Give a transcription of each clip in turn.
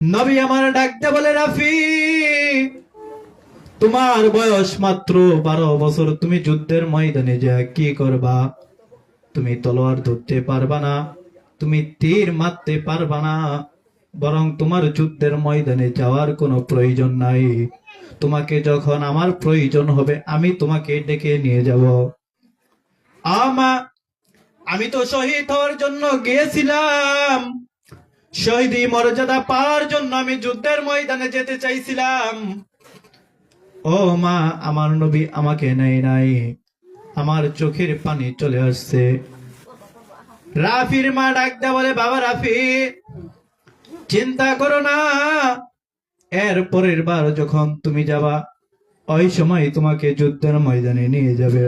নবী আমার ডাকতে বলে, রাফি, তোমার বয়স মাত্র 12 বছর, তুমি যুদ্ধের ময়দানে যা কি করবা? তুমি তলোয়ার ধরতে পারবা না, তুমি তীর মারতে পারবা না, বরং তোমার যুদ্ধের ময়দানে যাওয়ার কোনো প্রয়োজন নাই। তোমাকে যখন আমার প্রয়োজন হবে আমি তোমাকে ডেকে নিয়ে যাব। আমা আমি তো শহীদ হওয়ার জন্য গিয়েছিলাম, শহীদি মর্যাদা পাওয়ার জন্য আমি যুদ্ধের ময়দানে যেতে চাইছিলাম। ও মা, আমার নবী আমাকে নেয় নাই। আমার চোখের পানি চলে আসছে। রাফির মা ডাকতে বলে, বাবা রাফি, চিন্তা করো না, এর পরের বার যখন তুমি যাবা ওই সময় তোমাকে যুদ্ধের ময়দানে নিয়ে যাবে।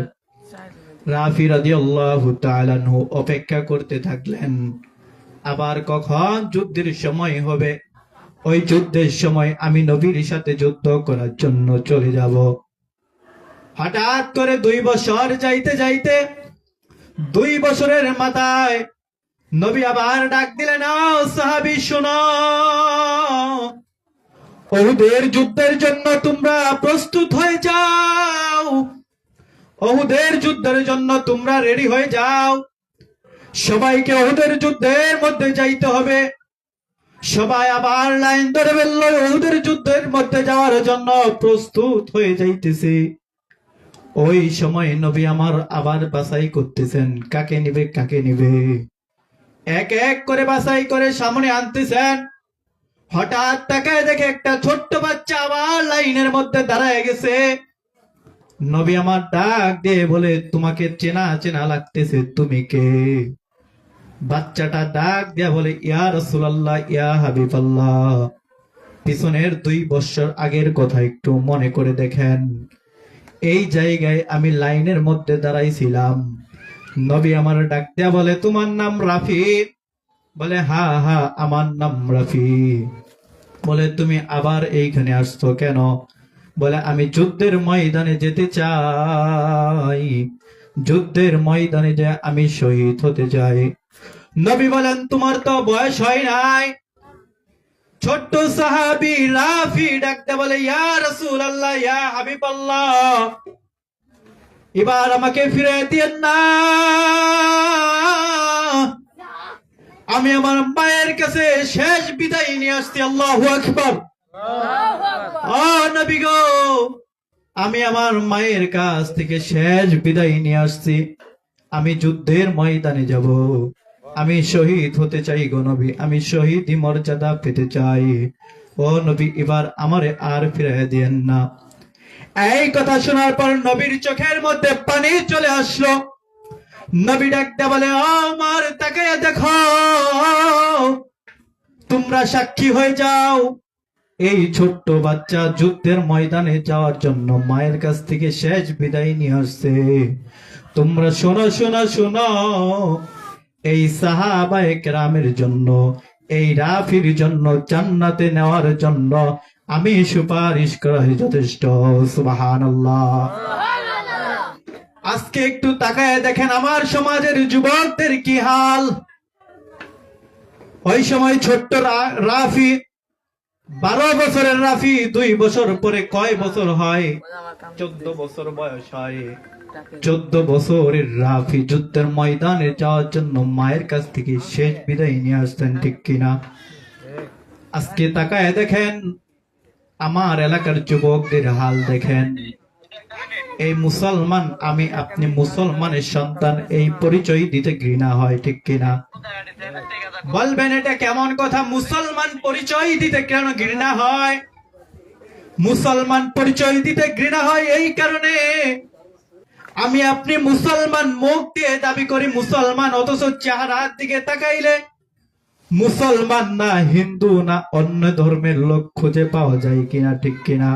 রাফি রাদিয়াল্লাহু তাআলা আনহু অপেক্ষা করতে থাকলেন, আবার কখন যুদ্ধের সময় হবে, ওই যুদ্ধের সময় আমি নবীর সাথে যুদ্ধ করার জন্য চলে যাব। হঠাৎ করে 2 বছর যাইতে যাইতে 2 বছরের মাথায় নবী আবার ডাক দিলেন, নাও সাহাবী শোনো, উহুদের যুদ্ধের জন্য তোমরা প্রস্তুত হয়ে যাও, উহুদের যুদ্ধের জন্য তোমরা রেডি হয়ে যাও। সবাইকে উহুদের যুদ্ধের মধ্যে যাইতে হবে। সবাই আবার লাইন ধরে ফেলল, উহুদের যুদ্ধের মধ্যে যাওয়ার জন্য প্রস্তুত হয়ে যাইতেছে। ওই সময় নবী আমার আবার বাছাই করতেছেন, কাকে নিবে কাকে নিবে। এক এক করে বাছাই করে সামনে আনতেছেন। হঠাৎ তাকায় দেখে একটা ছোট্ট বাচ্চা আবার লাইনের মধ্যে দাঁড়ায় গেছে। নবী আমার ডাক দিয়ে বলে, তোমাকে চেনা চেনা লাগতেছে, তুমি কে? বাচ্চাটা ডাক দিয়া বলে, ইয়া রাসূলুল্লাহ, ইয়া হাবিবাল্লাহ, পিছনের 2 বছর আগের কথা একটু মনে করে দেখেন, এই জায়গায় আমি লাইনের মধ্যে দাঁড়াইছিলাম। নবী আমার ডাক দিয়া বলে, তোমার নাম রাফি? বলে, হা হা, আমার নাম রাফি। বলে, তুমি আবার এইখানে আসছো কেন? বলে, আমি যুদ্ধের ময়দানে যেতে চাই, যুদ্ধের ময়দানে যে আমি শহীদ হতে চাই। নবী বলেন, তোমার তো বয়স হয় নাই। ছোট্ট সাহাবী রাফি ডাকতে বলে, ইয়া রাসূলুল্লাহ, ইয়া হাবিবাল্লাহ, এবার আমাকে ফিরে দিয়েন না, আমি আমার মায়ের কাছে শেষ বিদায় নিয়ে আসছি। আল্লাহু আকবার। নবী গো, আমি আমার মায়ের কাছ থেকে শেষ বিদায় নিয়ে আসছি, আমি যুদ্ধের ময়দানে যাব, আমি শহীদ হতে চাই গো নবী, আমি শহীদি মর্যাদা পেতে চাই। ও নবী, এবার আমারে আর ফিরাইয়া দিয়েন না। এই কথা শোনার পর নবীর চোখের মধ্যে পানি চলে আসলো। নবী ডাকতে বলে, আমার তাকায়া দেখো, তোমরা সাক্ষী হয়ে যাও, এই ছোট্ট বাচ্চা যুদ্ধের ময়দানে যাওয়ার জন্য মায়ের কাছ থেকে শেষ বিদায় নিয়ে আসছে। তোমরা শোনো শোনো শোনো, এই সাহাবায়ে কেরামের জন্য, এই রাফির জন্য জান্নাতে নেওয়ার জন্য আমি সুপারিশ করাই যথেষ্ট। সুবহানাল্লাহ। আজকে একটু তাকায় দেখেন আমার সমাজের যুবকদের কি হাল। ওই সময় ছোট্ট রাফি, 12 বছরের রাফি 2 বছর পরে কয় বছর হয়? 14 বছর বয়স হয়। 14 বছরের রাফি যুদ্ধের ময়দানে যাওয়ার জন্য মায়ের কাছ থেকে শেষ বিদায় নিয়ে আসতেন, ঠিক কিনা? আজকে তাকায় দেখেন আমার এলাকার যুবকদের হাল দেখেন। এই মুসলমান, আমি আপনি মুসলমানের সন্তান, এই পরিচয় দিতে ঘৃণা হয়, ঠিক কিনা? বলবেন এটা কেমন কথা? মুসলমান পরিচয় দিতে কেন ঘৃণা হয়? মুসলমান পরিচয় দিতে ঘৃণা হয় এই কারণে, আমি আপনি মুসলমান, মুখ দিয়ে দাবি করি মুসলমান, অথচ চেহারার দিকে তাকাইলে মুসলমান না, হিন্দু না, অন্য ধর্মের লোক খুঁজে পাওয়া যায় কিনা, ঠিক কিনা?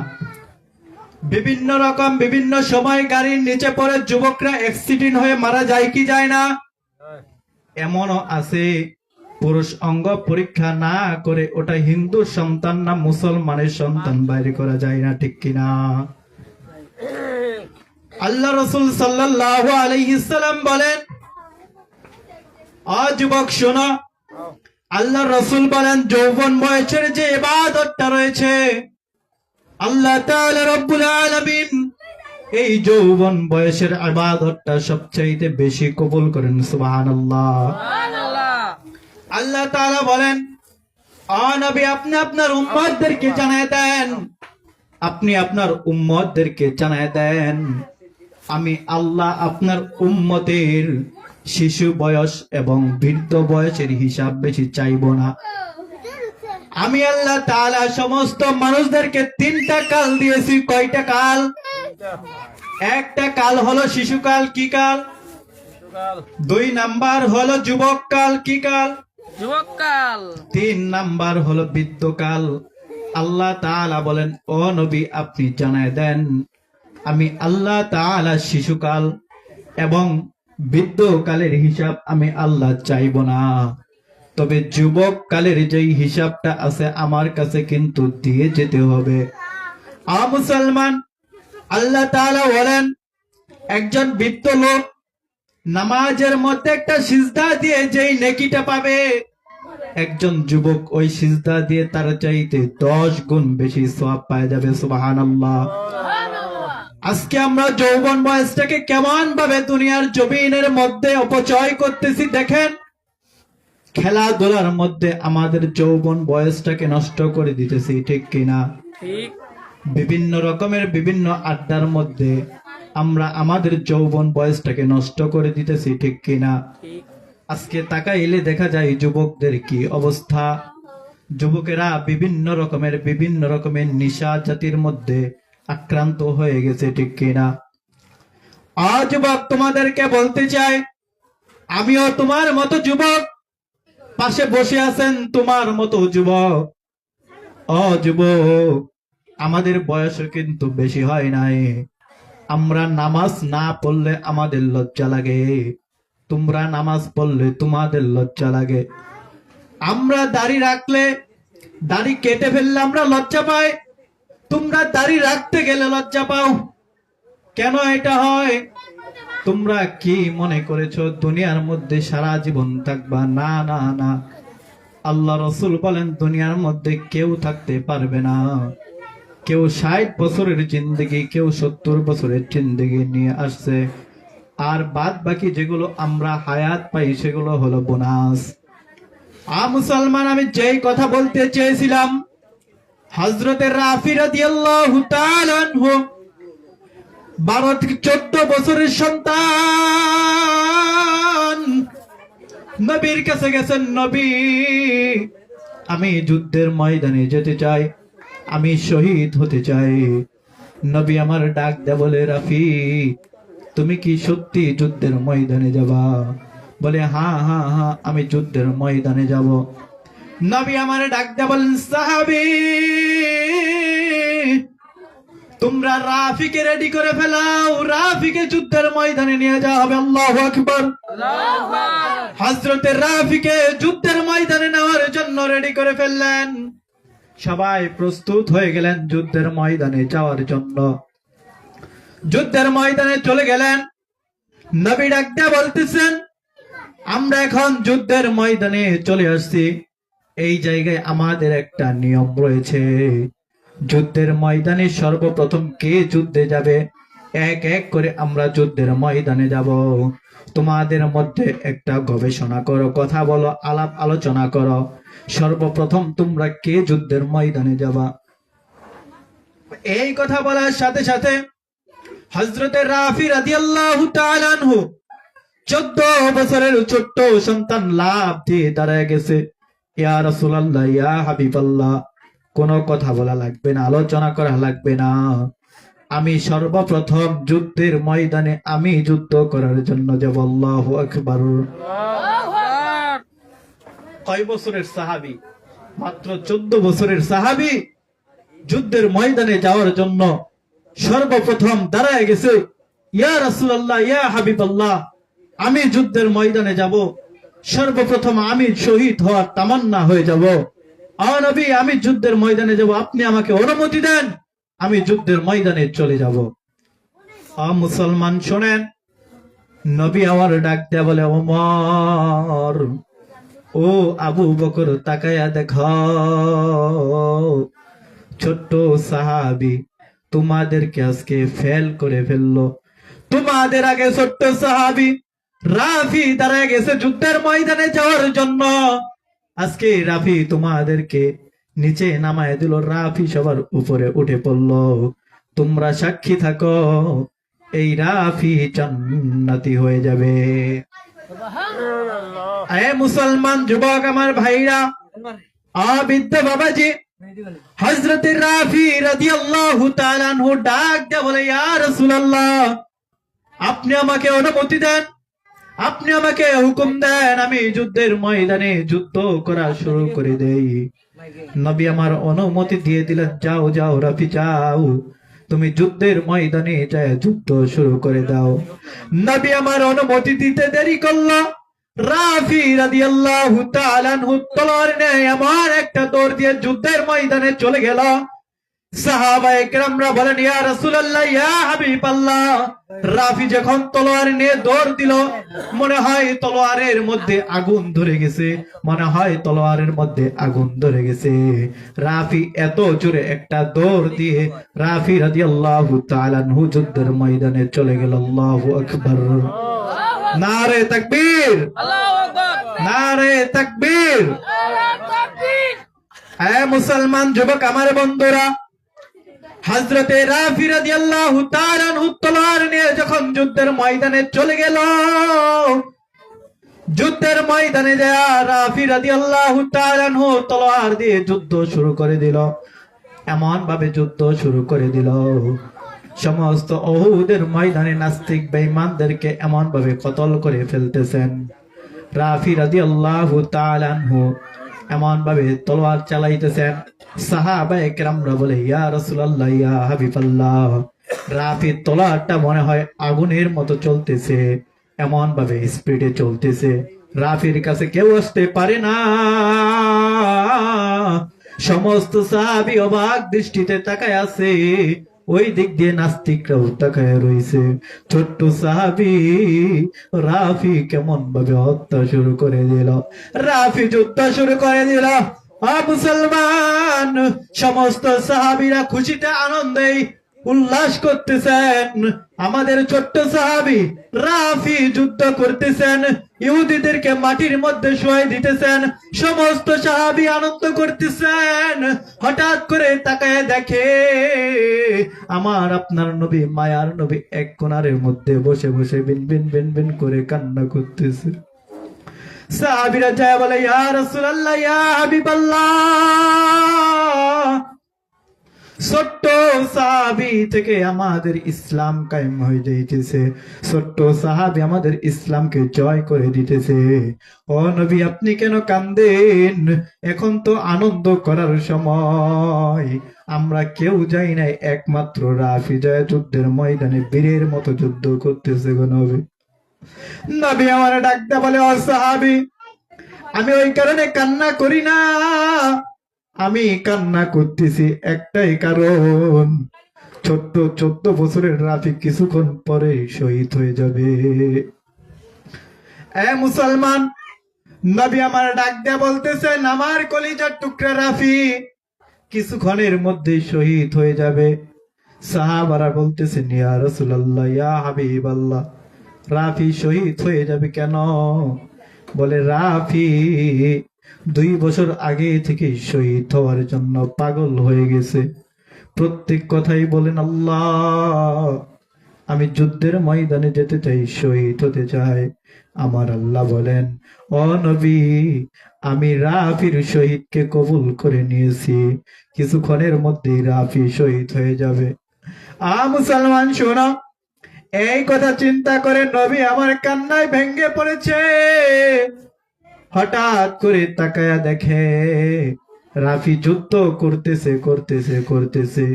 বিভিন্ন রকম বিভিন্ন সময় গাড়ির নিচে পড়ে যুবকরা অ্যাক্সিডেন্ট হয়ে মারা যায় কি যায় না? এমনও আছে পুরুষ অঙ্গ পরীক্ষা না করে ওটা হিন্দু সন্তান না মুসলমানের সন্তান বাইরে করা যায় না, ঠিক কিনা? আল্লাহ রাসূল সাল্লাল্লাহু আলাইহি সাল্লাম বলেন, যুবক শোনো, আল্লাহ রসুল বলেন যৌবন বয়সের যে ইবাদতটা রয়েছে আল্লাহ তাআলা রব্বুল আলামিন এই যৌবন বয়সের ইবাদতটা সবচাইতে বেশি কবুল করেন। সুবহানাল্লাহ। আল্লাহ তাআলা বলেন ও নবী আপনি আপনার উম্মতদেরকে জানায় দেন, আপনি আপনার উম্মতদেরকে জানায় দেন আমি আল্লাহ আপনার উম্মতের শিশু বয়স এবং বৃদ্ধ বয়সের হিসাব বেশি চাইব না। আমি আল্লাহ তাআলা সমস্ত মানুষদেরকে তিনটা কাল দিয়েছি। কয়টা কাল? একটা কাল হলো শিশুকাল। কি কাল? দুই নাম্বার হলো যুবক কাল। কি কাল? যুবককাল। তিন নাম্বার হলো বৃদ্ধকাল। আল্লাহ তাআলা বলেন ও নবী আপনি জানায় দেন আমি আল্লাহ তাআলা শিশুকাল এবং বৃদ্ধকালের হিসাব আমি আল্লাহ চাইব না, তবে যুবক কালের যেই হিসাবটা আছে আমার কাছে কিন্তু দিয়ে যেতে হবে। মুসলমান, আল্লাহ তাআলা বলেন একজন বৃদ্ধ লোক নামাজের মধ্যে একটা সিজদা দিয়ে যেই নেকিটা পাবে একজন যুবক ওই সিজদা দিয়ে তার চাইতে 10 গুণ বেশি সওয়াব পাওয়া যাবে। সুবহানাল্লাহ। আজকে আমরা যৌবন বয়সটাকে কেমন ভাবে দুনিয়ার জমিনের মধ্যে অপচয় করতেছি দেখেন। খেলাধুলার মধ্যে আমাদের যৌবন বয়সটাকে নষ্ট করে দিতেছি, ঠিক কিনা? ঠিক। বিভিন্ন রকমের বিভিন্ন আড্ডার মধ্যে আমরা আমাদের যৌবন বয়সটাকে নষ্ট করে দিতেছি, ঠিক কিনা? ঠিক। আজকে তাকাইলে দেখা যায় যুবকদের কি অবস্থা। যুবকেরা বিভিন্ন রকমের নিশা জাতির মধ্যে আক্রান্ত হয়ে গেছে, ঠিক কিনা? আজ যুবক তোমাদেরকে বলতে চাই আমিও তোমার মতো যুবক, পাশে বসে আছেন তোমার মতো যুবক। যুবক আমাদের বয়স কিন্তু বেশি হয় নাই, আমরা নামাজ না পড়লে আমাদের লজ্জা লাগে, তোমরা নামাজ পড়লে তোমাদের লজ্জা লাগে। আমরা দাড়ি রাখলে, দাড়ি কেটে ফেললে আমরা লজ্জা পাই, তোমরা দাড়ি রাখতে গেলে লজ্জা পাও। কেন এটা হয়? তোমরা কি মনে করেছো দুনিয়ার মধ্যে সারা জীবন থাকবা? না না না, আল্লাহ রসুল বলেন দুনিয়ার মধ্যে কেউ থাকতে পারবে না। কেউ 60 বছরের জিন্দেগি, কেউ 70 বছরের জিন্দেগি নিয়ে আসছে, আর বাদ বাকি যেগুলো আমরা হায়াত পাই সেগুলো হলো বোনাস। মুসলমান, আমি যেই কথা বলতে চেয়েছিলাম, হযরতে রাফি রাদিয়াল্লাহু তাআলা আনহু 12 থেকে 14 বছরের সন্তান নবীর কাছে গেছেন, নবী আমি যুদ্ধের ময়দানে যেতে চাই, আমি শহীদ হতে চাই। নবী আমার ডাক দেয়া বলে রাফি তুমি কি সত্যি যুদ্ধের ময়দানে যাবা? বলে হ্যাঁ হ্যাঁ হ্যাঁ আমি যুদ্ধের ময়দানে যাব। নবী আমার ডাক দেয়া বলেন সাহাবী তোমরা রাফিকে রেডি করে ফেলাও, রাফিকে যুদ্ধের ময়দানে নিয়ে যাওয়া হবে। আল্লাহু আকবার। হযরতে রাফিকে যুদ্ধের ময়দানে নেওয়ার জন্য রেডি করে ফেললেন। সবাই প্রস্তুত হয়ে গেলেন যুদ্ধের ময়দানে যাওয়ার জন্য। যুদ্ধের ময়দানে চলে গেলেন। নবী ডাক দিয়ে বলতেছেন আমরা এখন যুদ্ধের ময়দানে চলে আসছি, এই জায়গায় আমাদের একটা নিয়ম রয়েছে। যুদ্ধের ময়দানে সর্বপ্রথম কে যুদ্ধে যাবে, এক এক করে আমরা যুদ্ধের ময়দানে যাব। তোমাদের মধ্যে একটা গবেষণা করো, কথা বলো, আলাপ আলোচনা করো, সর্বপ্রথম তোমরা কে যুদ্ধের ময়দানে যাবা। এই কথা বলার সাথে সাথে হযরতে রাফি রাদিয়াল্লাহু তাআলা আনহু 14 বছরের ছোট্ট সন্তান লাফ দিয়ে দাঁড়ায় গেছে। ইয়া রাসূলুল্লাহ, ইয়া হাবিবাল্লাহ, কোনো কথা বলা লাগবে না, আলোচনা করা লাগবে না, আমি সর্বপ্রথম যুদ্ধের ময়দানে আমি যুদ্ধ করার জন্য যাব। আল্লাহু আকবার। কয় বছরের সাহাবী? মাত্র 14 বছরের সাহাবী যুদ্ধের ময়দানে যাওয়ার জন্য সর্বপ্রথম দাঁড়ায় গেছে। ইয়া রাসূলুল্লাহ, ইয়া হাবিবাল্লাহ, আমি যুদ্ধের ময়দানে যাব, সর্বপ্রথম আমি শহীদ হওয়ার তামান্না হয়ে যাব। নবী আমি যুদ্ধের ময়দানে যাব, আপনি আমাকে অনুমতি দেন, আমি যুদ্ধের ময়দানে চলে যাব। মুসলমান শোনেন, নবী আমার ডাক দেয়া বলে ওমর, ও ও আবু বকর তাকায়া দেখো, ছোট্ট সাহাবি তোমাদেরকে আজকে ফেল করে ফেললো। তোমাদের আগে ছোট্ট সাহাবি রাফি দাঁড়ায় গেছে যুদ্ধের ময়দানে যাওয়ার জন্য। আজকে রাফি তোমাদেরকে নিচে নামায় দিল, রাফি সবার উপরে উঠে পড়লো। তোমরা সাক্ষী থাকো, এই রাফি জান্নাতি হয়ে যাবে। এ মুসলমান যুবক আমার ভাইরা, আবিদ্য বাবাজি, হযরত রাফি রাদিয়াল্লাহু তাআলা আনহু ডাক দিয়ে বলে, ইয়া রাসূলুল্লাহ, আপনি আমাকে অনুমতি দেন, আপনি আমাকে হুকুম দেন, আমি যুদ্ধের ময়দানে যুদ্ধ করা শুরু করে দেই। নবী আমার অনুমতি দিয়ে দিলেন, যাও যাও রাফি যাও, তুমি যুদ্ধের ময়দানে যায় যুদ্ধ শুরু করে দাও। নবী আমার অনুমতি দিতে দেরি করলো। রাফি রাদিয়াল্লাহু তাআলা আনহু তলোয়ার নিয়ে এমন একটা দৌড় দিয়ে যুদ্ধের ময়দানে চলে গেল। সাহাবায়ে কেরামরা বলেন, ইয়া রাসূলুল্লাহ, ইয়া হাবিবাল্লাহ, রাফি যখন তলোয়ার নিয়ে দৌড় দিল, মনে হয় তলোয়ারের মধ্যে আগুন ধরে গেছে, মনে হয় তলোয়ারের মধ্যে আগুন ধরে গেছে। রাফি এত জোরে একটা দৌড় দিয়ে রাফি রাদিয়াল্লাহু তাআলা আনহু যুদ্ধের ময়দানে চলে গেল। আল্লাহু আকবার, নারে তাকবীর, নারে তাকবীর। এ মুসলমান যুবক আমার বন্ধুরা, হযরতে রাফি রাদিয়াল্লাহু তাআলা আনহু তলোয়ার নিয়ে যখন যুদ্ধের ময়দানে চলে গেল, যুদ্ধের ময়দানে যায় রাফি রাদিয়াল্লাহু তাআলা আনহু তলোয়ার দিয়ে যুদ্ধ শুরু করে দিল। এমন ভাবে যুদ্ধ শুরু করে দিল, সমস্ত উহুদের ময়দানে নাস্তিক বেঈমানদেরকে এমন ভাবে কতল করে ফেলতেছেন। রাফি রাদিয়াল্লাহু তাআলা আনহু এমন ভাবে তলোয়ার চালাইতেছেন। সাহাবায়ে কেরামরা বলে, ইয়া রাসূলুল্লাহ, ইয়া হাবিবাল্লাহ, রাফি তলোয়ারটা মনে হয় আগুনের মতো চলতেছে, এমন ভাবে স্পিডে চলতেছে, রাফির কাছে কেউ আসতে পারে না। সমস্ত সাহাবী অবাক দৃষ্টিতে তাকায় আছে, ওই দিক দিয়ে নাস্তিকরাও তাকায় রয়েছে। ছোট্ট সাহাবী রাফি কেমন ভাবে হত্যা শুরু করে দিল, রাফি যুদ্ধ শুরু করে দিল। মুসলমান সমস্ত সাহাবীরা খুশিতে আনন্দে উল্লাস করতেছেন। আমাদের ছোট্ট সাহাবী রাফি যুদ্ধ করতেছেন, ইহুদিদেরকে মাটির মধ্যে শোয়াই দিতেছেন, সমস্ত সাহাবী আনন্দ করতেছেন। হঠাৎ করে তাকায় দেখে আমার আপনার নবী, মায়ার নবী এক কোণারের মধ্যে বসে বসে বিন বিন বিন বিন করে কান্না করতেছে। সাহাবীরা যায় বলে, ইয়া রাসূলুল্লাহ, ইয়া হাবিবাল্লাহ, ছোট্ট সাহাবী থেকে আমাদের ইসলাম কায়েম হয়ে যাইতেছে, ছোট্ট সাহাবী আমাদের ইসলামকে জয় করে দিতেছে। ও নবী, আপনি কেন কান্দেন? এখন তো আনন্দ করার সময়। আমরা কেউ যাই নাই, একমাত্র রাফি যায় যুদ্ধের ময়দানে বীরের মতো যুদ্ধ করতেছে গো নবী। নবী আমার ডাকতে বলে, ও সাহাবী, আমি ওই কারণে কান্না করি না, আমি কান্না করতেছি একটাই কারণ, ছোট্ট 14 বছরের রাফি কিছুক্ষণ পরে শহীদ হয়ে যাবে। এ মুসলমান, নবী আমার ডাক দিয়ে বলতেছেন, আমার কলিজার টুকরা রাফি কিছুক্ষণের মধ্যে শহীদ হয়ে যাবে। সাহাবারা বলতেছেন, ইয়া রাসূলুল্লাহ, ইয়া হাবিবাল্লাহ, রাফি শহীদ হয়ে যাবে কেন? বলে, রাফি 2 বছর আগে থেকে শহীদ হওয়ার জন্য পাগল হয়ে গেছে। প্রত্যেক কথাই বলেন, আল্লাহ, আমি যুদ্ধের ময়দানে যেতে চাই, শহীদ হতে চাই। আমার আল্লাহ বলেন, ও নবী, আমি রাফির শহীদকে কবুল করে নিয়েছি, কিছুক্ষণের মধ্যেই রাফি শহীদ হয়ে যাবে। মুসলমান শোনো, এই কথা চিন্তা করে নবী আমার কান্নায় ভেঙ্গে পড়েছে। হঠাৎ করে তাকায়া দেখে রাফি যুদ্ধ করতেছে করতেছে করতেছে,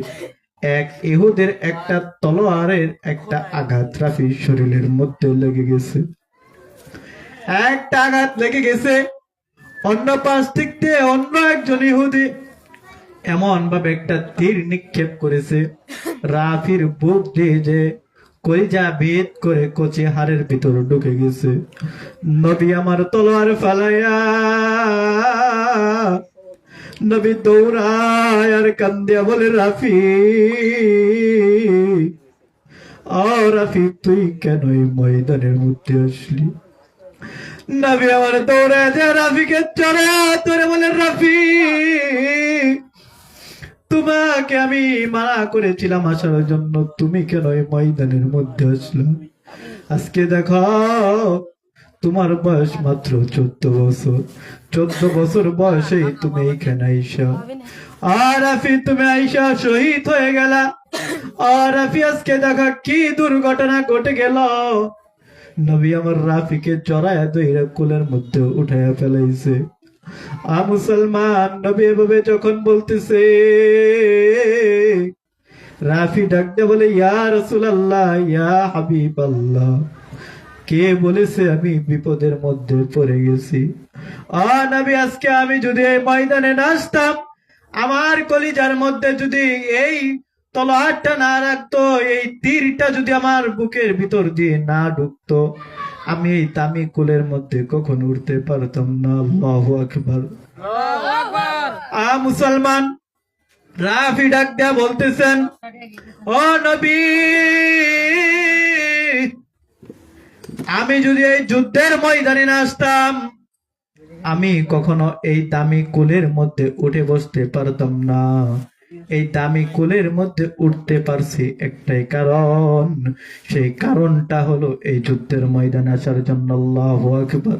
এক ইহুদের একটা তলোয়ারের একটা আঘাত রাফির শরীরের মধ্যে লেগে গেছে, একটা আঘাত লেগে গেছে। অন্য পাশ থেকে অন্য একজন ইহুদি এমন ভাবে একটা তীর নিক্ষেপ করেছে, রাফির বুক দিয়ে যে কলিজা ভেদ করে কচি হাড়ের ভিতর ঢুকে গেছে। নবী আমার তলোয়ার ফালাইয়া নবী দৌড়ায় আর কান্দিয়া বলে রাফি, রাফি তুই কেন এই ময়দানের মধ্যে আসলি? নবী আমার দৌড়ায় যে রাফিকে চড়ে ধরে বলে, রাফি তোমাকে আমি মানা করেছিলাম আসার জন্য, তুমি কেন এই ময়দানের মধ্যে আসলো? আজকে দেখো তোমার বয়স মাত্র 14 বছর, 14 বছর বয়সেই তুমি এইখানে আইসা, আর রাফি তুমি আইসা শহীদ হয়ে গেলা। আর রাফি আজকে দেখো কি দুর্ঘটনা ঘটে গেল। নবী আমার রাফিকে চড়াইয়া দইরা কোলের মধ্যে উঠাইয়া ফেলাইছে। মুসলমান নবী এভাবে যখন বলতেছে, রাফি ডাকতে বলে, ইয়া রাসূলুল্লাহ, ইয়া হাবিবাল্লাহ, কে বলেছে আমি বিপদের মধ্যে পড়ে গেছি? নবী আজকে আমি যদি এই ময়দানে না আসতাম, আমার কলিজার মধ্যে যদি এই তলোয়ারটা না রাখতো, এই তীরটা যদি আমার বুকের ভিতর দিয়ে না ঢুকতো, আমি এই দামি কুলের মধ্যে কখন উঠতে পারতাম না। আল্লাহু আকবার। মুসলমান রাফি ডাক দেয়া বলতেছেন, ও নবী, আমি যদি এই যুদ্ধের ময়দানে না আসতাম, আমি কখনো এই দামি কুলের মধ্যে উঠে বসতে পারতাম না। এই দামি কুলের মধ্যে উঠতে পারছি একটাই কারণ, সেই কারণটা হলো এই যুদ্ধের ময়দানে আসার জন্য। আল্লাহু আকবার।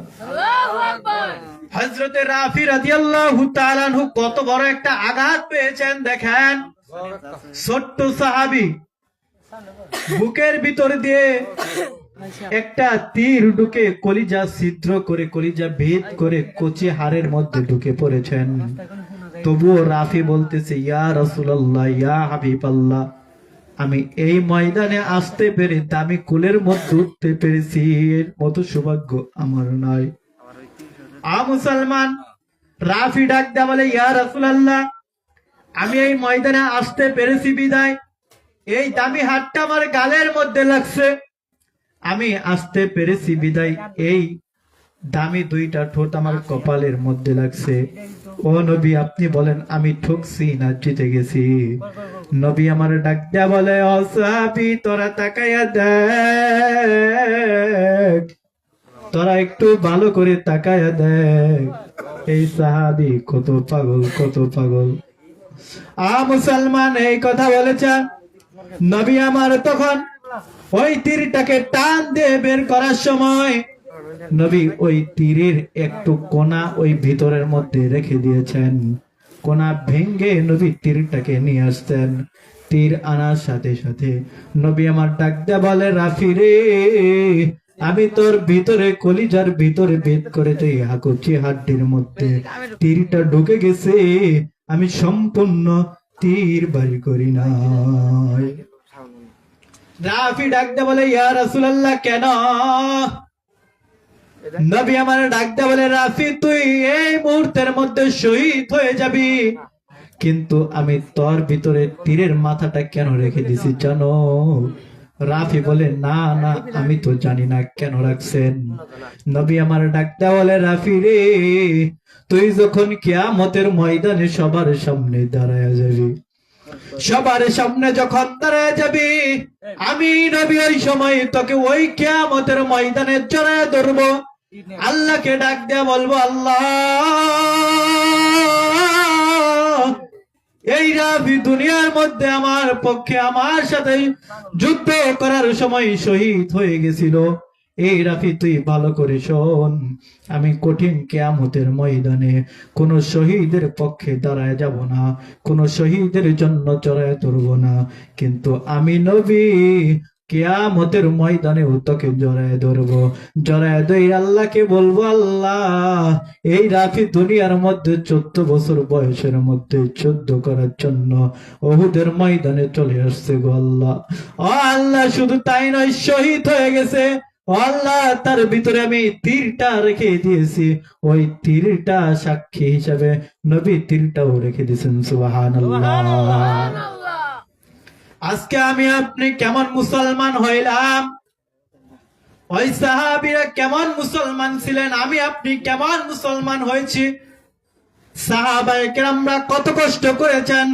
হযরতে রাফি রাদিয়াল্লাহু তাআলা আনহু কত বড় একটা আঘাত পেয়েছেন দেখেন। ছোট্ট সাহাবী, বুকের ভিতর দিয়ে একটা তীর ঢুকে কলিজা ছিদ্র করে, কলিজা ভেদ করে কচি হাড়ের মধ্যে ঢুকে পড়েছেন। তবুও রাফি বলতেছে, ইয়া রাসূলুল্লাহ, ইয়া হাবিবাল্লাহ, আমি এই ময়দানে আসতে পেরে দামি কুলের মধ্যে উঠতে পেরেছি, এর মতো সৌভাগ্য আমার নয়। মুসলমান রাফি ডাক দেয়া বলে, ইয়া রাসূলুল্লাহ, আমি এই ময়দানে আসতে পেরেছি বিদায় এই দামি হাতটা আমার গালের মধ্যে লাগছে, আমি আসতে পেরেছি বিদায় এই দামি দুইটা ঠোঁট আমার কপালের মধ্যে লাগছে। ও নবী, আপনি বলেন আমি ঠকছি না জিতে গেছি? নবী আমার ডাক দেয়া বলে, ও সাহাবী, তোরা তাকাইয়া দেখ, তোরা একটু ভালো করে তাকাইয়া দেখ, এই সাহাবী কত পাগল, কত পাগল। মুসলমান এই কথা বলেছেন। নবী আমার তখন ওই তীরটাকে টান দিয়ে বের করার সময় নবী ওই তীরের একটু কোনা ওই ভিতরের মধ্যে রেখে দিয়েছেন। কোনা ভেঙ্গে নবী তীরটাকে নিয়ে আসতেন। তীর আনার সাথে সাথে নবী আমার ডাক দেয়া বলে, রাফি রে, আমি তোর ভিতরে কলিজার ভিতরে ভেদ করে তুই হাকুচি হাড্ডির মধ্যে তীরটা ঢুকে গেছে, আমি সম্পূর্ণ তীর বাড়ি করি নাই। রাফি ডাক দেয়া বলে, ইয়া রাসূলুল্লাহ, কেন? নবী আমার ডাক দেয়া বলে, রাফি তুই এই মুহূর্তের মধ্যে শহীদ হয়ে যাবি, কিন্তু আমি তোর ভিতরে তীরের মাথাটা কেন রেখে দিছি জানো? রাফি বলে, না না, আমি তো জানি না কেন রাখছেন। নবী আমার ডাক দেয়া বলে, রাফি রে, তুই যখন কিয়ামতের ময়দানে সবার সামনে দাঁড়ায়া যাবি, সবার সামনে যখন দাঁড়ায় যাবি, আমি নবী ওই সময় তোকে ওই কিয়ামতের ময়দানে জড়ায় ধরবো, আল্লাহকে ডাক দেয়া বলবো, আল্লাহ, এই রাফি দুনিয়ার মধ্যে আমার পক্ষে আমার সাথে যুদ্ধ করার সময় শহীদ হয়ে গেছিল, এই রাফি তুই ভালো করে শোন, আমি কঠিন কিয়ামতের ময়দানে কোন শহীদের পক্ষে দাঁড়ায় যাব না, কোন শহীদের জন্য জড়ায় ধরব না, কিন্তু আমি নবী কিয়ামতের ময়দানে তোকে জড়ায় ধরবো, জড়ায় ধরে আল্লাহকে বলবো, আল্লাহ, এই রাফি দুনিয়ার মধ্যে 14 বছর বয়সের মধ্যে যুদ্ধ করার জন্য উহুদের ময়দানে চলে আসছে গো আল্লাহ। ও আল্লাহ, শুধু তাই নয়, শহীদ হয়ে গেছে। আল্লাহ, তার ভিতরে আমি তীরটা রেখে দিয়েছি, ওই তীরটা সাক্ষী হিসাবে নবী তীরটাও রেখে দিয়েছেন। সুবহানাল্লাহ। আজকে আমি আপনি কেমন মুসলমান হইলাম? ওই সাহাবীরা কেমন মুসলমান ছিলেন, আমি আপনি কেমন মুসলমান হয়েছি? সাহাবায়ে কেরামরা কত কষ্ট করেছেন।